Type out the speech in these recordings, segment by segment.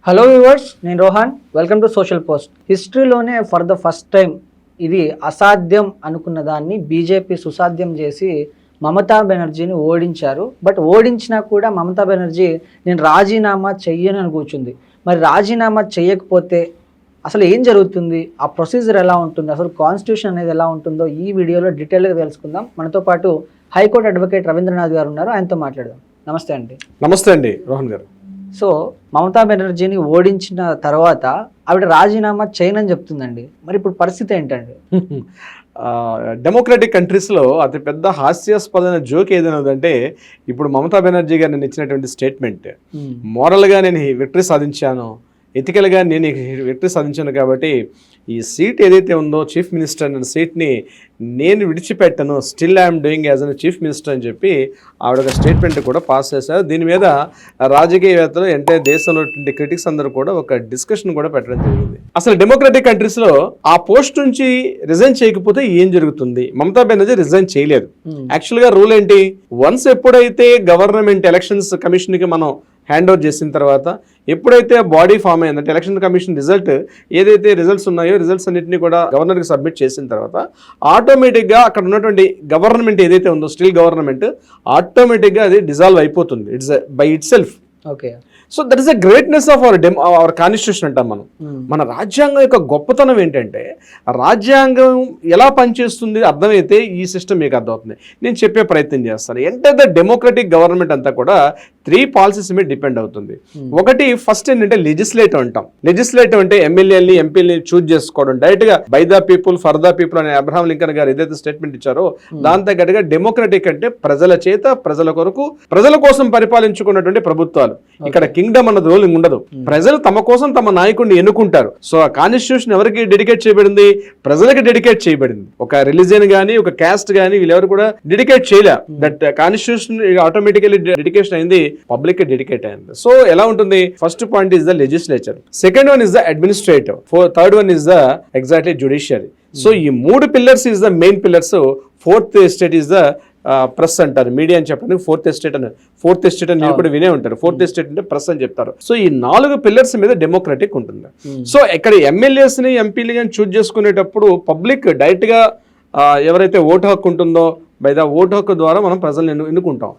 Hello viewers, నేను Rohan. Welcome to social post. హిస్టరీలోనే for the first time ఇది అసాధ్యం అనుకున్న దాన్ని బీజేపీ సుసాధ్యం చేసి మమతా బెనర్జీని ఓడించారు. బట్ ఓడించినా కూడా మమతా బెనర్జీ నేను రాజీనామా చెయ్యను అని కూర్చుంది. మరి రాజీనామా చెయ్యకపోతే అసలు ఏం జరుగుతుంది, ఆ ప్రొసీజర్ ఎలా ఉంటుంది, అసలు కాన్స్టిట్యూషన్ అనేది ఎలా ఉంటుందో ఈ వీడియోలో డీటెయిల్గా తెలుసుకుందాం. మనతో పాటు హైకోర్టు అడ్వకేట్ రవీంద్రనాథ్ గారు ఉన్నారు, ఆయనతో మాట్లాడదాం. నమస్తే అండి. నమస్తే అండి రోహన్ గారు. సో మమతా బెనర్జీని ఓడించిన తర్వాత ఆవిడ రాజీనామా చేయనని చెప్తుందండి. మరి ఇప్పుడు పరిస్థితి ఏంటండి? డెమోక్రటిక్ కంట్రీస్లో అతిపెద్ద హాస్యాస్పదమైన జోక్ ఏదైనా ఉందంటే ఇప్పుడు మమతా బెనర్జీ గారు నేను ఇచ్చినటువంటి స్టేట్మెంట్, మోరల్గా నేను విక్టరీ సాధించాను, ఎథికల్గా నేను విక్టరీ సాధించాను కాబట్టి ఈ సీట్ ఏదైతే ఉందో చీఫ్ మినిస్టర్ అనే సీట్ని నేను విడిచిపెట్టను, still I'm doing as an chief minister అని చెప్పి ఆవిడ ఒక స్టేట్మెంట్ కూడా పాస్ చేశారు. దీని మీద రాజకీయవేత్తలు అంటే దేశంలో క్రిటిక్స్ అందరూ కూడా ఒక డిస్కషన్ కూడా పెట్టడం జరిగింది. అసలు డెమోక్రటిక్ కంట్రీస్లో ఆ పోస్ట్ నుంచి రిజైన్ చేయకపోతే ఏం జరుగుతుంది? మమతా బెనర్జీ రిజైన్ చేయలేదు. యాక్చువల్గా రూల్ ఏంటి, వన్స్ ఎప్పుడైతే గవర్నమెంట్ ఎలక్షన్స్ కమిషన్కి మనం హ్యాండ్ ఓవర్ చేసిన తర్వాత, ఎప్పుడైతే బాడీ ఫామ్ అయిందంటే ఎలక్షన్ కమిషన్ రిజల్ట్ ఏదైతే రిజల్ట్స్ ఉన్నాయో రిజల్ట్స్ అన్నింటినీ కూడా గవర్నర్కి సబ్మిట్ చేసిన తర్వాత ఆటోమేటిక్గా అక్కడ ఉన్నటువంటి గవర్నమెంట్ ఏదైతే ఉందో స్టిల్ గవర్నమెంట్ ఆటోమేటిక్గా అది డిజాల్వ్ అయిపోతుంది. It's by it self. Okay. So that is the greatness of our constitution అంటాం మనం. మన రాజ్యాంగం యొక్క గొప్పతనం ఏంటంటే రాజ్యాంగం ఎలా పనిచేస్తుంది అర్థమైతే ఈ సిస్టమ్ మీకు అర్థమవుతుంది. నేను చెప్పే ప్రయత్నం చేస్తాను. ఎంటర్ ద డెమోక్రటిక్ గవర్నమెంట్ అంతా కూడా 3 పాలసీస్ మీద డిపెండ్ అవుతుంది. ఒకటి ఫస్ట్ ఏంటంటే లెజిస్లేటివ్ అంటాం. లెజిస్లేటివ్ అంటే ఎమ్మెల్యేని ఎంపీని చూజ్ చేసుకోవడం, డైరెక్ట్ గా by the people for the people అనే అబ్రహాం లింకన్ గారు ఏదైతే స్టేట్మెంట్ ఇచ్చారో దాంతో గట్టిగా డెమోక్రటిక్ అంటే ప్రజల చేత ప్రజల కొరకు ప్రజల కోసం పరిపాలించుకున్నటువంటి ప్రభుత్వాలు. ఇక్కడ కింగ్డమ్ అన్నది రూలింగ్ ఉండదు. ప్రజలు తమ కోసం తమ నాయకుడిని ఎన్నుకుంటారు. సో ఆ కాన్స్టిట్యూషన్ ఎవరికి డెడికేట్ చేయబడింది? ప్రజలకి డెడికేట్ చేయబడింది. ఒక రిలీజియన్ గానీ ఒక క్యాస్ట్ గానీ వీళ్ళెవరు కూడా డెడికేట్ చేయలే. దట్ కాన్స్టిట్యూషన్ ఆటోమేటికలీ డెడికేషన్ అయింది, పబ్లిక్ డెడికేట్ అయింది. సో ఎలా ఉంటుంది? First point is the legislature, second one is the administrative, third one is the exactly judiciary. So ఈ 3 pillars is the main pillars. Fourth estate is the press అంటారు, media అని చెప్పడానికి fourth estate అని మీరు కూడా వినే ఉంటారు. ఫోర్త్ ఎస్టేట్ అంటే ప్రెస్ అని చెప్తారు. సో ఈ 4 పిల్లర్స్ మీద డెమోక్రటిక్ ఉంటుంది. సో ఇక్కడ ఎమ్మెల్యేస్ ని ఎంపీలు కానీ చూజ్ చేసుకునేటప్పుడు పబ్లిక్ డైరెక్ట్ గా ఎవరైతే ఓటు హక్కు ఉంటుందో బై ద ఓటు హక్కు ద్వారా మనం ప్రజలను ఎన్నుకుంటాం.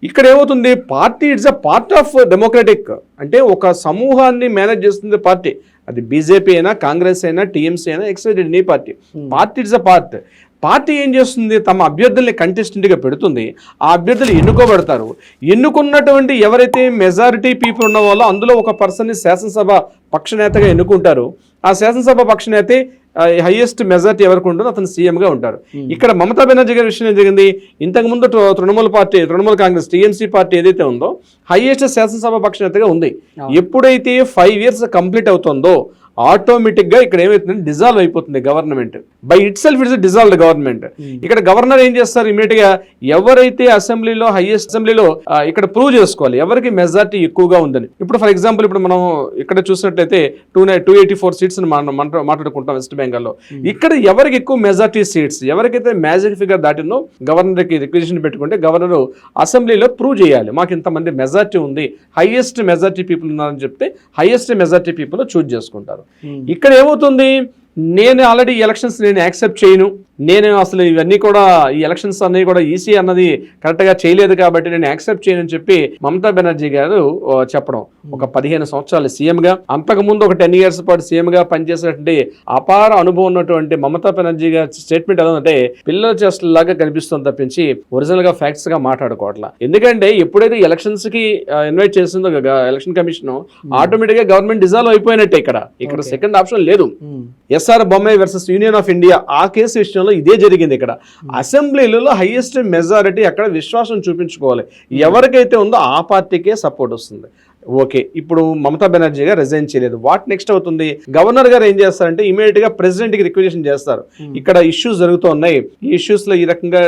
ఇక్కడ ఏమవుతుంది, party it's a part of democratic. అంటే ఒక సమూహాన్ని మేనేజ్ చేస్తుంది పార్టీ. అది బీజేపీ అయినా కాంగ్రెస్ అయినా టీఎంసీ అయినా excited any party. Party it's a part. Party ఏం చేస్తుంది, తమ అభ్యర్థుల్ని కంటెస్టెంట్గా పెడుతుంది. ఆ అభ్యర్థులు ఎన్నుకోబడతారు. ఎన్నుకున్నటువంటి ఎవరైతే మెజారిటీ పీపుల్ ఉన్న వాళ్ళో అందులో ఒక పర్సన్ని శాసనసభ పక్షనేతగా ఎన్నుకుంటారు. ఆ శాసనసభ పక్షనేతే హైయెస్ట్ మెజారిటీ ఎవరికి ఉంటుందో అతను సీఎంగా ఉంటారు. ఇక్కడ మమతా బెనర్జీ గారి విషయం ఏం జరిగింది, ఇంతకుముందు తృణమూల్ కాంగ్రెస్ టీఎంసీ పార్టీ ఏదైతే ఉందో హైయెస్ట్ శాసనసభ పక్షనేతగా ఉంది. ఎప్పుడైతే 5 years కంప్లీట్ అవుతుందో ఆటోమేటిక్ గా ఇక్కడ ఏమైతుందంటే డిజాల్వ్ అయిపోతుంది government. By it self it's dissolved government. ఇక్కడ గవర్నర్ ఏం చేస్తారు, ఇమీడియట్ గా ఎవరైతే అసెంబ్లీలో హైయెస్ట్ అసెంబ్లీలో ఇక్కడ ప్రూవ్ చేసుకోవాలి ఎవరికి మెజారిటీ ఎక్కువగా ఉందని. ఇప్పుడు ఫర్ ఎగ్జాంపుల్ ఇప్పుడు మనం ఇక్కడ చూసినట్లయితే 284 సీట్స్ మాట్లాడుకుంటాం వెస్ట్ బెంగాల్లో. ఇక్కడ ఎవరికి ఎక్కువ మెజారిటీ సీట్స్, ఎవరికైతే మ్యాజిక్ ఫిగర్ దాటిందో గవర్నర్కి రిక్వెజిషన్ పెట్టుకుంటే గవర్నర్ అసెంబ్లీలో ప్రూవ్ చేయాలి మాకు ఇంతమంది మెజారిటీ ఉంది, హైయెస్ట్ మెజారిటీ పీపుల్ ఉన్నారని చెప్తే హైయెస్ట్ మెజారిటీ పీపుల్ చూజ్ చేసుకుంటారు. ఇక్కడ ఏమవుతుంది, నేను ఆల్రెడీ ఎలక్షన్స్ నేను యాక్సెప్ట్ చేయను, నేను అసలు ఇవన్నీ కూడా ఈ ఎలక్షన్స్ అన్నీ కూడా ఈసీ అన్నది కరెక్ట్గా చేయలేదు కాబట్టి నేను యాక్సెప్ట్ చేయనని చెప్పి మమతా బెనర్జీ గారు చెప్పడం. ఒక 15 సంవత్సరాలు సీఎంగా, అంతకుముందు ఒక 10 years పాటు సీఎంగా పనిచేసినటువంటి అపార అనుభవం ఉన్నటువంటి మమతా బెనర్జీ గారి స్టేట్మెంట్ ఎలా ఉందంటే పిల్లల చేష్టలాగా కనిపిస్తుంది తప్పించి ఒరిజినల్ గా ఫ్యాక్ట్స్ గా మాట్లాడుకోవట్లా. ఎందుకంటే ఎప్పుడైతే ఎలక్షన్స్ కి ఇన్వైట్ చేసిందో ఎలక్షన్ కమిషన్ ఆటోమేటిక్ గా గవర్నమెంట్ డిజాల్వ్ అయిపోయినట్టే. ఇక్కడ సెకండ్ ఆప్షన్ లేదు. S R Bommai versus union of India ఆ కేసు విషయంలో ఇదే జరిగింది. ఇక్కడ అసెంబ్లీలలో హైయెస్ట్ మెజారిటీ అక్కడ విశ్వాసం చూపించుకోవాలి, ఎవరికైతే ఉందో ఆ పార్టీకే సపోర్ట్ వస్తుంది. ఓకే, ఇప్పుడు మమతా బెనర్జీ గారు రిజైన్ చేయలేదు. వాట్ నెక్స్ట్ అవుతుంది, గవర్నర్ గారు ఏం చేస్తారంటే ఇమీడియట్ గా ప్రెసిడెంట్ కి రిక్వెజిషన్ చేస్తారు. ఇక్కడ ఇష్యూస్ జరుగుతున్నాయి, ఈ ఇష్యూస్ లో ఈ రకంగా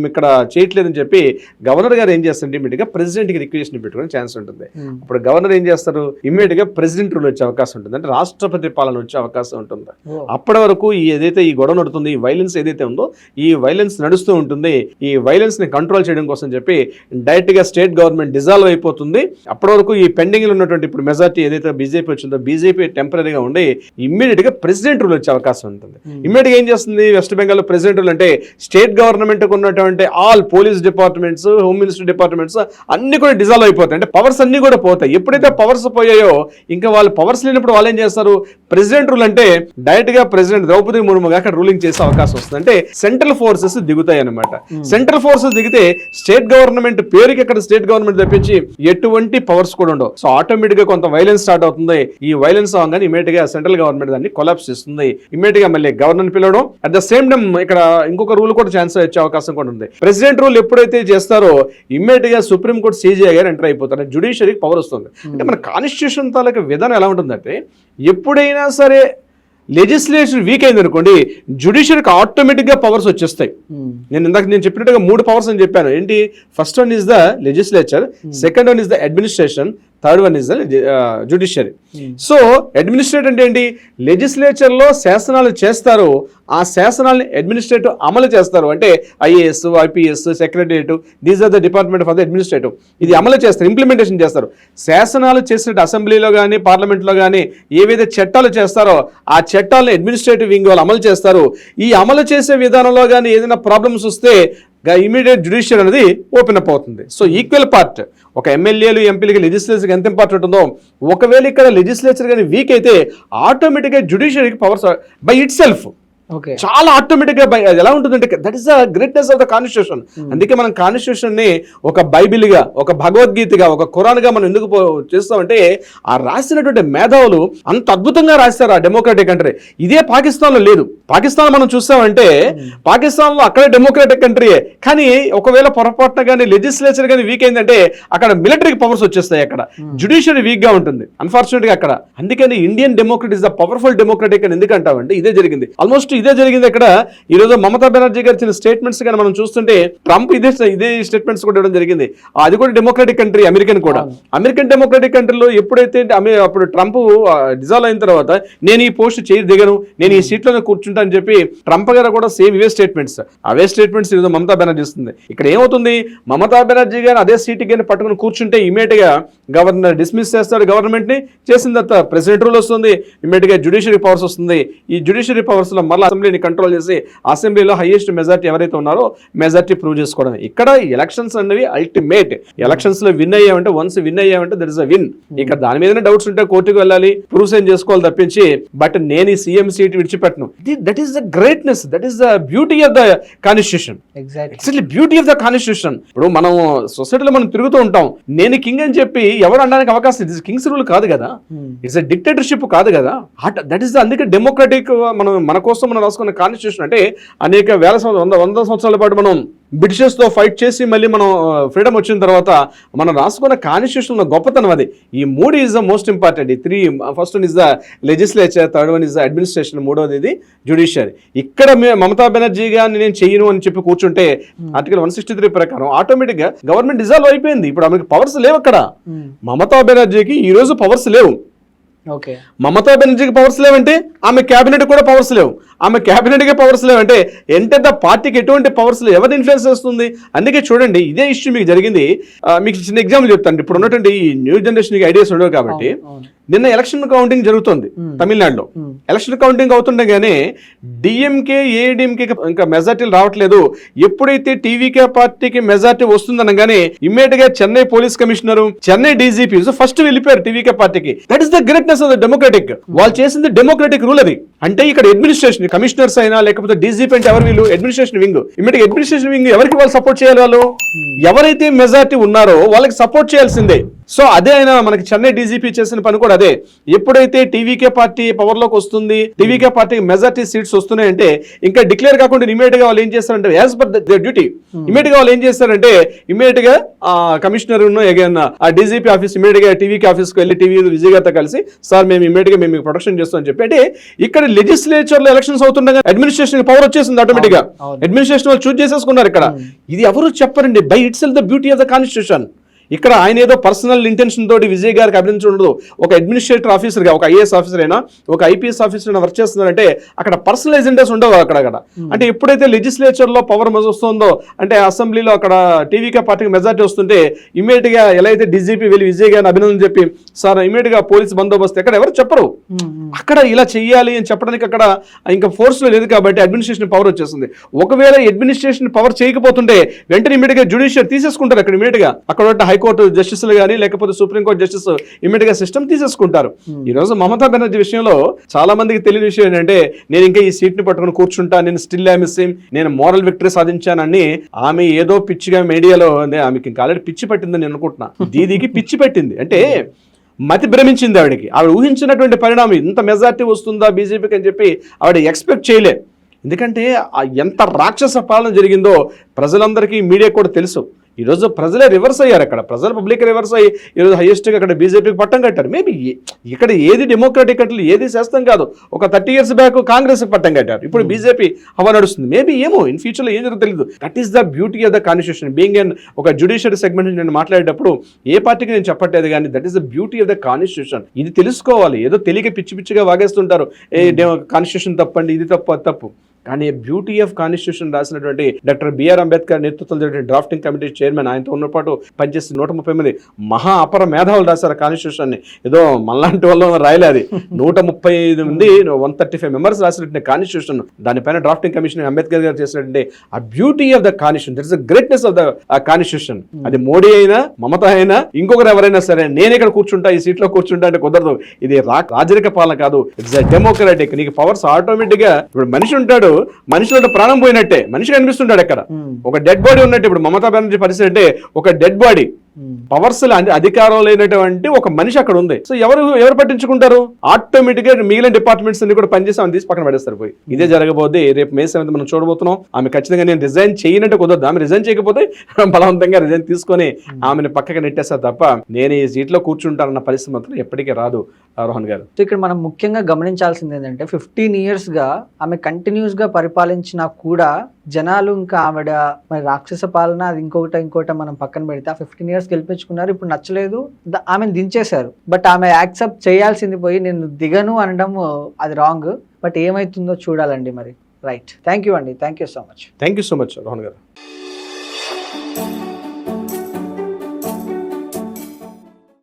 ఇక్కడ చేయట్లేదని చెప్పి గవర్నర్ గారు ఏం చేస్తారంటే ఇమీడియట్ గా ప్రెసిడెంట్ కి రిక్వెజిషన్ పెట్టుకునే ఛాన్స్ ఉంటుంది. అప్పుడు గవర్నర్ ఏం చేస్తారు, ఇమీడియట్ గా ప్రెసిడెంట్ రూల్ వచ్చే అవకాశం ఉంటుంది, అంటే రాష్ట్రపతి పాలన వచ్చే అవకాశం ఉంటుంది. అప్పటి వరకు ఏదైతే ఈ గొడవ నడుతుంది, ఈ వైలెన్స్ ఏదైతే ఉందో ఈ వైలెన్స్ నడుస్తూ ఉంటుంది. ఈ వైలెన్స్ ని కంట్రోల్ చేయడం కోసం చెప్పి డైరెక్ట్ గా స్టేట్ గవర్నమెంట్ డిజాల్వ్ అయిపోతుంది. అప్పటి వరకు ఈ పెండింగ్ లో ఉన్నటువంటి ఇప్పుడు మెజార్టీ ఏదైతే బీజేపీ వచ్చిందో బీజేపీ టెంపరీగా ఉండి ఇమ్మీడియట్ గా ప్రెసిడెంట్ రూల్ వచ్చే అవకాశం ఉంటుంది. ఇమ్మీడియట్ గా ఏం చేస్తుంది వెస్ట్ బెంగాల్ లో ప్రెసిడెంట్ రూల్ అంటే స్టేట్ గవర్నమెంట్ కు ఉన్నటువంటి all police departments, home minister departments అన్ని కూడా డిజాల్వ్ అయిపోతాయి. అంటే పవర్స్ అన్ని కూడా పోతాయి. ఎప్పుడైతే పవర్స్ పోయాయో ఇంకా వాళ్ళు పవర్స్ లేనప్పుడు వాళ్ళు ఏం చేస్తారు, ప్రెసిడెంట్ రూల్ అంటే డైరెక్ట్ గా ప్రెసిడెంట్ ద్రౌపది ముర్ము అక్కడ రూలింగ్ చేసే అవకాశం వస్తుంది. అంటే సెంట్రల్ ఫోర్సెస్ దిగుతాయి అనమాట. సెంట్రల్ ఫోర్సెస్ దిగితే స్టేట్ గవర్నమెంట్ పేరుకి అక్కడ స్టేట్ గవర్నమెంట్ తప్పించి ఎటువంటి పవర్స్ కూడా ఉండవు. సో ఆటోమేటిక్ గా కొంత వైలెన్స్ స్టార్ట్ అవుతుంది. ఈ వైలెన్స్ అవగానే ఇమీడియట్ గా సెంట్రల్ గవర్నమెంట్ దాన్ని కొలాప్స్ చేస్తుంది. ఇమీడియట్ గా మళ్ళీ గవర్నర్ పిలవడం, అట్ ద సేమ్ టైం ఇక్కడ ఇంకొక రూల్ కూడా ఛాన్స్ వచ్చే అవకాశం కూడా ఉంది. ప్రెసిడెంట్ రూల్ ఎప్పుడైతే చేస్తారో ఇమీడియట్ గా సుప్రీం కోర్టు సీజీఐ గారు ఎంటర్ అయిపోతారు. జ్యుడిషియరీకి పవర్ వస్తుంది. అంటే మన కాన్స్టిట్యూషన్ తాలూకా విధానం ఎలా ఉంటుందంటే ఎప్పుడైనా సరే లెజిస్లేషన్ వీక్ అయింది అనుకోండి, జ్యుడిషియరీకి ఆటోమేటిక్గా పవర్స్ వచ్చేస్తాయి. నేను చెప్పినట్టుగా 3 పవర్స్ అని చెప్పాను. ఏంటి, first one is the legislature, second one is the administration, third one is the judiciary. So administrator అంటే ఏంటి, లెజిస్లేచర్ లో శాసనాలు చేస్తారు, ఆ శాసనాలని అడ్మినిస్ట్రేటివ్ అమలు చేస్తారు. అంటే IAS, IPS, secretariat, these are the department for the administrative. ఇది అమలు చేస్తారు, ఇంప్లిమెంటేషన్ చేస్తారు. శాసనాలు చేసినట్టు అసెంబ్లీలో కానీ పార్లమెంట్లో కానీ ఏవైతే చట్టాలు చేస్తారో ఆ చట్టాలను అడ్మినిస్ట్రేటివ్ వింగ్ వాళ్ళు అమలు చేస్తారు. ఈ అమలు చేసే విధానంలో కానీ ఏదైనా ప్రాబ్లమ్స్ వస్తే ఇమీడియట్ జ్యుడిషియరీ అనేది ఓపెన్ అప్ అవుతుంది. సో ఈక్వల్ పార్ట్ ఒక ఎమ్మెల్యేలు ఎంపీలకి లెజిస్లేచర్కి ఎంత ఇంపార్టెంట్ ఉందో, ఒకవేళ ఇక్కడ లెజిస్లేచర్ కానీ వీక్ అయితే ఆటోమేటిక్గా జ్యుడిషియరీకి పవర్స్ బై ఇట్ సెల్ఫ్ చాలా ఆటోమేటిక్ గా ఎలా ఉంటుందంటే that is the greatness of the constitution. అందుకే మనం కాన్స్టిట్యూషన్ ని ఒక బైబిల్ గా, ఒక భగవద్గీతగా, ఒక ఖురాన్ గా మనం ఎందుకు చేస్తామంటే ఆ రాసినటువంటి మేధావులు అంత అద్భుతంగా రాస్తారు ఆ డెమోక్రాటిక్ కంట్రీ. ఇదే పాకిస్తాన్ లో లేదు. పాకిస్తాన్ మనం చూస్తామంటే పాకిస్తాన్ లో అక్కడే డెమోక్రాటిక్ కంట్రీయే, కానీ ఒకవేళ పొరపాటున కానీ లెజిస్లేచర్ కానీ వీక్ అయిందంటే అక్కడ మిలిటరీ పవర్స్ వచ్చేస్తాయి, అక్కడ జ్యుడిషియరీ వీక్ గా ఉంటుంది అన్ఫార్చునేట్ గా అక్కడ. అందుకని Indian democracy is the powerful democratic అని ఎందుకంటామంటే ఇదే జరిగింది. ఆల్మోస్ట్ ఇదే జరిగింది అక్కడ. ఈ రోజు మమతా బెనర్జీ గారు ఇచ్చిన స్టేట్మెంట్స్ కానీ మనం చూస్తుంటే ట్రంప్ ఇదే స్టేట్మెంట్స్ కూడా ఇవ్వడం జరిగింది. అది కూడా డెమోక్రాటిక్ కంట్రీ, అమెరికన్ కూడా. అమెరికన్ డెమోక్రాటిక్ కంట్రీలో ఎప్పుడైతే అప్పుడు ట్రంప్ డిజాల్వ్ అయిన తర్వాత నేను ఈ పోస్ట్ చేయి దిగను, నేను ఈ సీట్లోనే కూర్చుంటా అని చెప్పి ట్రంప్ గారు కూడా సేమ్ ఇవే స్టేట్మెంట్స్, అవే స్టేట్మెంట్స్ ఈరోజు మమతా బెనర్జీ ఇస్తుంది. ఇక్కడ ఏమవుతుంది, మమతా బెనర్జీ గారు అదే సీట్ గాని పట్టుకుని కూర్చుంటే ఇమీడియట్ గా గవర్నర్ డిస్మిస్ చేస్తాడు గవర్నమెంట్ ని. చేసిన తర్వాత ప్రెసిడెంట్ రూల్ వస్తుంది, ఇమీడియట్ గా జ్యుడిషియరీ పవర్స్ వస్తుంది. ఈ జ్యుడిషియరీ పవర్స్ లో మళ్ళీ అసెంబ్లీని కంట్రోల్ చేసి అసెంబ్లీలో హైయెస్ట్ మెజార్టీ ఎవరైతే ఉన్నారో మెజార్టీ ప్రూవ్ చేసుకోవడం. ఇక్కడ ఎలక్షన్స్ అనేవి అల్టిమేట్. ఎలక్షన్స్ లో విన్ అయ్యామంటే, వన్స్ విన్ అయ్యామంటే దట్ ఇస్ అ విన్. ఇక దాని మీదనే డౌట్స్ ఉంటే కోర్టుకు వెళ్ళాలి, ప్రూవ్ సైన్ చేసుకోవాలి తప్పించి బట్ నేను ఈ సీఎం సీట్ విడిచిపెట్టను. That is the greatness, that is the beauty of the constitution. Exactly beauty of the constitution. ఇప్పుడు మనం సొసైటీలో మనం తిరుగుతూ ఉంటాం, నేను కింగ్ అని చెప్పి ఎవరు అనడానికి అవకాశం, ఇట్స్ కింగ్స్ రూల్ కాదు కదా, ఇట్స్ అ డిక్టేటర్షిప్ కాదు కదా. దట్ ఈస్ అందుకే డెమోక్రాటిక్. మనం మన కోసం మనం రాసుకున్న కాన్స్టిట్యూషన్ అంటే అనేక వంద సంవత్సరాల పాటు మనం బ్రిటిషర్స్ తో ఫైట్ చేసి మళ్ళీ మనం ఫ్రీడమ్ వచ్చిన తర్వాత మనం రాసుకున్న కాన్స్టిట్యూషన్ గొప్పతనం అది. ఈ 3 ఈజ్ ద మోస్ట్ ఇంపార్టెంట్. ఈ 3, first one is the legislature, third one is the administration, మూడవది ఇది జ్యుడిషియరీ. ఇక్కడ మమతా బెనర్జీ గారిని నేను చెయ్యను అని చెప్పి కూర్చుంటే ఆర్టికల్ 163 ప్రకారం ఆటోమేటిక్ గా గవర్నమెంట్ డిజాల్వ్ అయిపోయింది. ఇప్పుడు ఆమెకి పవర్స్ లేవు. అక్కడ మమతా బెనర్జీకి ఈ రోజు పవర్స్ లేవు. మమతా బెనర్జీకి పవర్స్ లేవంటే ఆమె క్యాబినెట్ కూడా పవర్స్ లేవు. ఆమె క్యాబినెట్కే పవర్స్ లేవంటే ఎంత పార్టీకి ఎటువంటి పవర్స్ లేవు, ఎవరిని ఇన్ఫ్లుయెన్స్ చేస్తుంది. అందుకే చూడండి ఇదే ఇష్యూ మీకు జరిగింది. మీకు చిన్న ఎగ్జాంపుల్ చెప్తాను. ఇప్పుడు ఉన్నటువంటి ఈ న్యూ జనరేషన్ ఐడియాస్ ఉండవు కాబట్టి నిన్న ఎలక్షన్ కౌంటింగ్ జరుగుతుంది తమిళనాడులో. ఎలక్షన్ కౌంటింగ్ అవుతుండగానే డిఎంకే, ఏఐడిఎంకే ఇంకా మెజార్టీలు రావట్లేదు. ఎప్పుడైతే టీవీకే పార్టీకి మెజార్టీ వస్తుందనగానే ఇమ్మీడియట్ గా Chennai police commissioner, Chennai DGP first వెళ్ళిపోయారు టీవీకే పార్టీకి. That is the greatness of the democratic. వాళ్ళు చేసింది డెమోక్రటిక్ రూల్ అది. అంటే ఇక్కడ అడ్మినిస్ట్రేషన్ కమిషనర్స్ అయినా లేకపోతే డీజీపీ అంటే ఎవరు, వీళ్ళు administration wing. Immediate administration wing ఎవరికి వాళ్ళు సపోర్ట్ చేయాలి, వాళ్ళు ఎవరైతే మెజార్టీ ఉన్నారో వాళ్ళకి సపోర్ట్ చేయాల్సిందే. సో అదే ఆయన మనకి చెన్నై డీజీపీ చేసిన పని కూడా అదే. ఎప్పుడైతే టీవీకే పార్టీ పవర్ లోకి వస్తుంది, టీవీకే పార్టీకి మెజార్టీ సీట్స్ వస్తున్నాయంటే ఇంకా డిక్లేర్ కాకుండా ఇమీడియట్ గా వాళ్ళు ఏం చేస్తారంటే as per the duty immediate గా వాళ్ళు ఏం చేస్తారంటే ఇమీడియట్ గా కమిషనర్ ఆ డీజీపీ ఆఫీస్ ఇమీడియట్ గా టీవీకి ఆఫీస్ కు వెళ్ళి టీవీ విజయ్ గారితో కలిసి సార్ మేము ఇమీడియట్ గా మేము ప్రొటెక్షన్ చేస్తాం అని చెప్పి. అంటే ఇక్కడ లెజిస్లేచర్ లో ఎలక్షన్స్ అవుతుండగా అడ్మినిస్ట్రేషన్ పవర్ వచ్చేసింది ఆటోమేటిక్ గా. అడ్మినిస్ట్రేషన్ వాళ్ళు చూస్ చేసేసుకున్నారు ఇక్కడ. ఇది ఎవరు చెప్పరండి, by it's the beauty of the constitution. ఇక్కడ ఆయన ఏదో పర్సనల్ ఇంటెన్షన్ తోటి విజయ్ గారికి అభినందించి ఉండదు. ఒక అడ్మినిస్ట్రేటివ్ ఆఫీసర్గా, ఒక ఐఏఎస్ ఆఫీసర్ అయినా, ఒక ఐపీఎస్ ఆఫీసర్ అయినా వర్క్ చేస్తున్నారంటే అక్కడ పర్సనల్ ఎజెండాస్ ఉండవు అక్కడ. అంటే ఎప్పుడైతే లెజిస్లేచర్లో పవర్ వస్తుందో, అంటే అసెంబ్లీలో అక్కడ టీవీకే పార్టీకి మెజార్టీ వస్తుంటే ఇమీడియట్గా ఎలా అయితే డీజీపీ వెళ్ళి విజయ్ గారిని అభినందన చెప్పి సార్ ఇమీడియట్గా పోలీస్ బందోబస్తు ఎక్కడ ఎవరు చెప్పరు. అక్కడ ఇలా చెయ్యాలి అని చెప్పడానికి అక్కడ ఇంకా ఫోర్స్లో లేదు కాబట్టి అడ్మినిస్ట్రేషన్ పవర్ వచ్చేస్తుంది. ఒకవేళ అడ్మినిస్ట్రేషన్ పవర్ చేయకపోతుంటే వెంటనే ఇమీడియట్గా జ్యుడిషియర్ తీసేసుకుంటారు. అక్కడ ఇమీడియట్గా అక్కడ ఉన్న హైకోర్టు జస్టిస్లు కానీ లేకపోతే సుప్రీంకోర్టు జస్టిస్ ఇమీడియట్గా సిస్టమ్ తీసేసుకుంటారు. ఈ రోజు మమతా బెనర్జీ విషయంలో చాలా మందికి తెలియని విషయం ఏంటంటే నేను ఇంకా ఈ సీట్ ని పట్టుకుని కూర్చుంటా, నేను స్టిల్ ఐఎమ్ సేమ్, నేను మోరల్ విక్టరీ సాధించానని ఆమె ఏదో పిచ్చిగా మీడియాలో ఆమెకి ఇంకా ఆల్రెడీ పిచ్చి పట్టిందని నేను అనుకుంటున్నా. దీదీకి పిచ్చి పట్టింది అంటే మతి భ్రమించింది ఆవిడకి. ఆవిడ ఊహించినటువంటి పరిణామం ఇంత మెజార్టీ వస్తుందా బీజేపీకి అని చెప్పి ఆవిడ ఎక్స్పెక్ట్ చేయలే. ఎందుకంటే ఎంత రాక్షస పాలన జరిగిందో ప్రజలందరికీ మీడియా కూడా తెలుసు. ఈరోజు ప్రజలే రివర్స్ అయ్యారు. అక్కడ ప్రజలు పబ్లిక్ రివర్స్ అయ్యి ఈరోజు హైయెస్ట్గా అక్కడ బీజేపీకి పట్టం కట్టారు. మేబీ ఇక్కడ ఏది డెమోక్రాటిక్ అట్లా ఏది శాస్త్రం కాదు. ఒక 30 years బ్యాక్ కాంగ్రెస్కి పట్టం కట్టారు, ఇప్పుడు బీజేపీ హవా నడుస్తుంది. మేబీ ఏమో ఇన్ ఫ్యూచర్లో ఏం జరుగుతుందో తెలియదు. That is the beauty of the constitution. Being an ఒక జ్యుడిషియరీ సెగ్మెంట్ నేను మాట్లాడేటప్పుడు ఏ పార్టీకి నేను చెప్పట్లేదు కానీ that is the beauty of the constitution. ఇది తెలుసుకోవాలి. ఏదో తెలియక పిచ్చి పిచ్చిగా వాగేస్తుంటారు, కాన్స్టిట్యూషన్ తప్పండి, ఇది తప్పు, అది తప్పు. కానీ బ్యూటీ ఆఫ్ కాన్స్టిట్యూషన్ రాసినటువంటి డాక్టర్ బిఆర్ అంబేద్కర్ నేతృత్వంలో డ్రాఫ్టింగ్ కమిటీ చైర్మన్, ఆయనతో ఉన్నపాటు పనిచేసి 130 మంది మహా అపర మేధావులు రాశారు కాన్స్టిట్యూషన్ని. ఏదో మనలాంటి వాళ్ళు రాయలే, అది 135 మంది 135 మెంబర్స్ రాసినటువంటి కాన్స్టిట్యూషన్. దానిపైన డ్రాఫ్టింగ్ కమిషన్ అంబేద్కర్ గారు చేసినటువంటి ఆ beauty of the constitution, that is the greatness of the constitution. అది మోడీ అయినా మమతా అయినా ఇంకొకరు ఎవరైనా సరే నేను ఇక్కడ కూర్చుంటా, ఈ సీట్లో కూర్చుంటా అంటే కుదరదు. ఇది రాజరిక పాలన కాదు, ఇట్స్ డెమోక్రాటిక్. నీకు పవర్స్ ఆటోమేటిక్ గా, ఇప్పుడు మనిషి ఉంటాడు, మనిషిలో ప్రాణం పోయినట్టే మనిషి కనిపిస్తుంటాడు ఎక్కడ, ఒక డెడ్ బాడీ ఉన్నట్టు. ఇప్పుడు మమతా బెనర్జీ పరిస్థితి అంటే ఒక డెడ్ బాడీ, పవర్స్ అధికారం లేనటువంటి ఒక మనిషి అక్కడ ఉంది. సో ఎవరు పట్టించుకుంటారు? ఆటోమేటిక్ గా మిగిలిన డిపార్ట్మెంట్స్ అన్ని కూడా పనిచేసి ఆమె తీసి పక్కన పడేస్తారు పోయి. ఇదే జరగబోద్ది. రేపు May 7th మనం చూడబోతున్నాం. ఆమె ఖచ్చితంగా నేను రిజైన్ చేయనట్టు కుదరదు. ఆమె రిజైన్ చేయకపోతే బలవంతంగా రిజైన్ తీసుకొని ఆమెను పక్కకి నెట్టేస్తారు తప్ప నేను ఈ సీట్లో కూర్చుంటానన్న పరిస్థితి మాత్రం ఎప్పటికీ రాదు. రోహన్ గారు, ఇక్కడ మనం ముఖ్యంగా గమనించాల్సింది ఏంటంటే 15 years గా ఆమె కంటిన్యూస్ గా పరిపాలించినా కూడా జనాలు ఇంకా ఆవిడ మరి రాక్షస పాలన అది ఇంకోట మనం పక్కన పెడితే ఆ 15 years గెలిపించుకున్నారు. ఇప్పుడు నచ్చలేదు, ఆమెను దించేశారు. బట్ ఆమె యాక్సెప్ట్ చేయాల్సింది పోయి నేను దిగను అనడం అది రాంగ్. బట్ ఏమైతుందో చూడాలండి మరి. రైట్, థ్యాంక్ యూ అండి, thank you so much. Thank you so much Rohan గారు.